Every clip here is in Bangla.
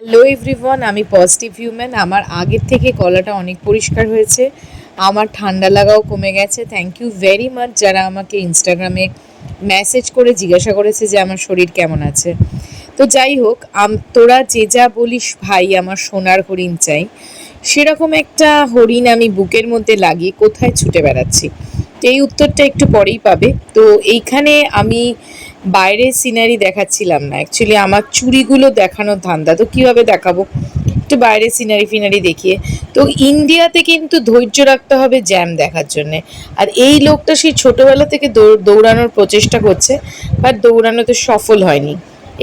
হ্যালো এভরিওয়ান, আমি পজিটিভ হিউম্যান। আমার আগের থেকে গলাটা অনেক পরিষ্কার হয়েছে, আমার ঠান্ডা লাগাও কমে গেছে। থ্যাংক ইউ ভেরি মাচ যারা আমাকে ইনস্টাগ্রামে মেসেজ করে জিজ্ঞাসা করেছে যে আমার শরীর কেমন আছে। তো যাই হোক, তোরা যে যা বলিস ভাই, আমার সোনার হরিণ চাই, সেরকম একটা হরিণ আমি বুকের মধ্যে লাগিয়ে কোথায় ছুটে বেড়াচ্ছি। তো এই উত্তরটা একটু পরেই পাবে। তো এইখানে আমি বাইরের সিনারি দেখাচ্ছিলাম না, অ্যাকচুয়ালি আমার চুড়িগুলো দেখানোর ধান্দা। তো কীভাবে দেখাবো, একটু বাইরের সিনারি ফিনারি দেখিয়ে। তো ইন্ডিয়াতে কিন্তু ধৈর্য রাখতে হবে জ্যাম দেখার জন্যে। আর এই লোকটা সেই ছোটোবেলা থেকে দৌড়ানোর প্রচেষ্টা করছে, বাট দৌড়ানোতে সফল হয়নি।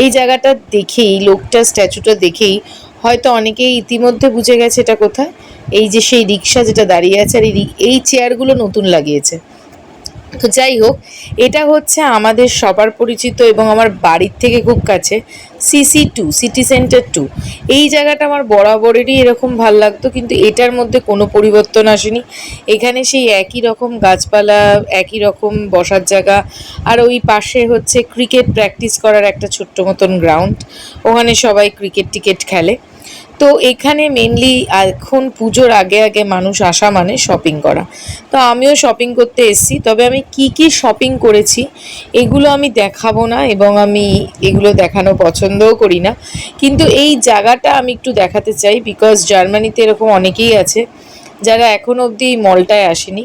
এই জায়গাটা দেখেই, লোকটা স্ট্যাচুটা দেখেই হয়তো অনেকেই ইতিমধ্যে বুঝে গেছে এটা কোথায়। এই যে সেই রিক্সা যেটা দাঁড়িয়ে আছে, আর এই চেয়ারগুলো নতুন লাগিয়েছে। তো যাই হোক, এটা হচ্ছে আমাদের সবার পরিচিত এবং আমার বাড়ির থেকে খুব কাছে CC2, সিটি সেন্টার 2। এই জায়গাটা আমার বরাবরেরই এরকম ভাল লাগতো, কিন্তু এটার মধ্যে কোনো পরিবর্তন আসেনি। এখানে সেই একই রকম গাছপালা, একই রকম বসার জায়গা, আর ওই পাশে হচ্ছে ক্রিকেট প্র্যাকটিস করার একটা ছোট্ট মতন গ্রাউন্ড। ওখানে সবাই ক্রিকেট খেলে। তো এখানে মেনলি এখন পুজোর আগে আগে মানুষ আসা মানে শপিং করা। তো আমিও শপিং করতে এসেছি, তবে আমি কি কি শপিং করেছি এগুলো আমি দেখাবো না, এবং আমি এগুলো দেখানো পছন্দও করি না। কিন্তু এই জায়গাটা আমি একটু দেখাতে চাই, বিকজ জার্মানিতে এরকম অনেকেই আছে যারা এখনও অবধি এই মলটায় আসেনি।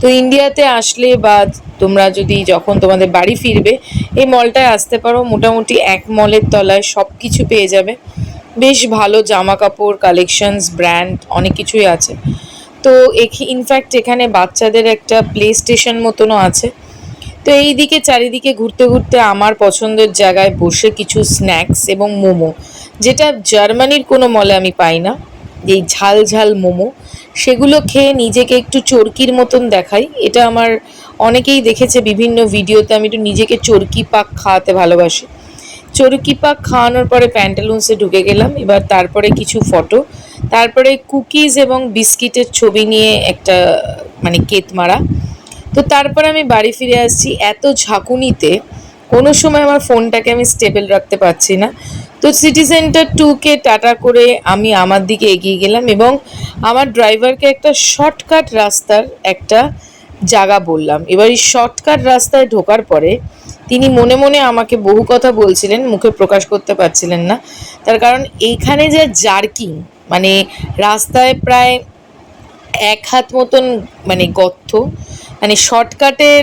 তো ইন্ডিয়াতে আসলে বা তোমরা যদি যখন তোমাদের বাড়ি ফিরবে এই মলটায় আসতে পারো। মোটামুটি এক মলের তলায় সব কিছু পেয়ে যাবে। বেশ ভালো জামা কাপড় কালেকশনস, ব্র্যান্ড অনেক কিছুই আছে। তো ইনফ্যাক্ট এখানে বাচ্চাদের একটা প্লে স্টেশন মতনও আছে। তো এই দিকে চারিদিকে ঘুরতে ঘুরতে আমার পছন্দের জায়গায় বসে কিছু স্ন্যাক্স এবং মোমো, যেটা জার্মানির কোনো মলে আমি পাই না, এই ঝাল ঝাল মোমো, সেগুলো খেয়ে নিজেকে একটু চরকির মতন দেখাই। এটা আমার অনেকেই দেখেছে বিভিন্ন ভিডিওতে, আমি একটু নিজেকে চরকি পাক খাওয়াতে ভালোবাসি। চরকি পাক খাওয়ানোর পরে প্যান্টালুন্সে ঢুকে গেলাম। এবার তারপরে কিছু ফটো, তারপরে কুকিজ এবং বিস্কিটের ছবি নিয়ে একটা মানে কেত মারা। তো তারপর আমি বাড়ি ফিরে আসছি। এত ঝাঁকুনিতে কোনো সময় আমার ফোনটাকে আমি স্টেবল রাখতে পারছি না। তো সিটি সেন্টার 2কে টাটা করে আমি আমার দিকে এগিয়ে গেলাম, এবং আমার ড্রাইভারকে একটা শর্টকাট রাস্তার একটা জায়গা বললাম। এবার এই শর্টকাট রাস্তায় ঢোকার পরে তিনি মনে মনে আমাকে বহু কথা বলছিলেন, মুখে প্রকাশ করতে পারছিলেন না। তার কারণ এইখানে যে জার্কিং, মানে রাস্তায় প্রায় 1 হাত মতন মানে গর্ত, মানে শর্টকাটের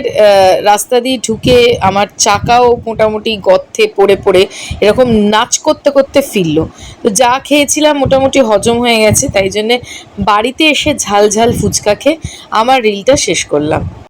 রাস্তা দিয়ে ঢুকে আমার চাকাও মোটামুটি গর্তে পড়ে পড়ে এরকম নাচ করতে করতে ফিরল। তো যা খেয়েছিলাম মোটামুটি হজম হয়ে গেছে, তাই জন্যে বাড়িতে এসে ঝাল ঝাল ফুচকা খেয়ে আমার রিলটা শেষ করলাম।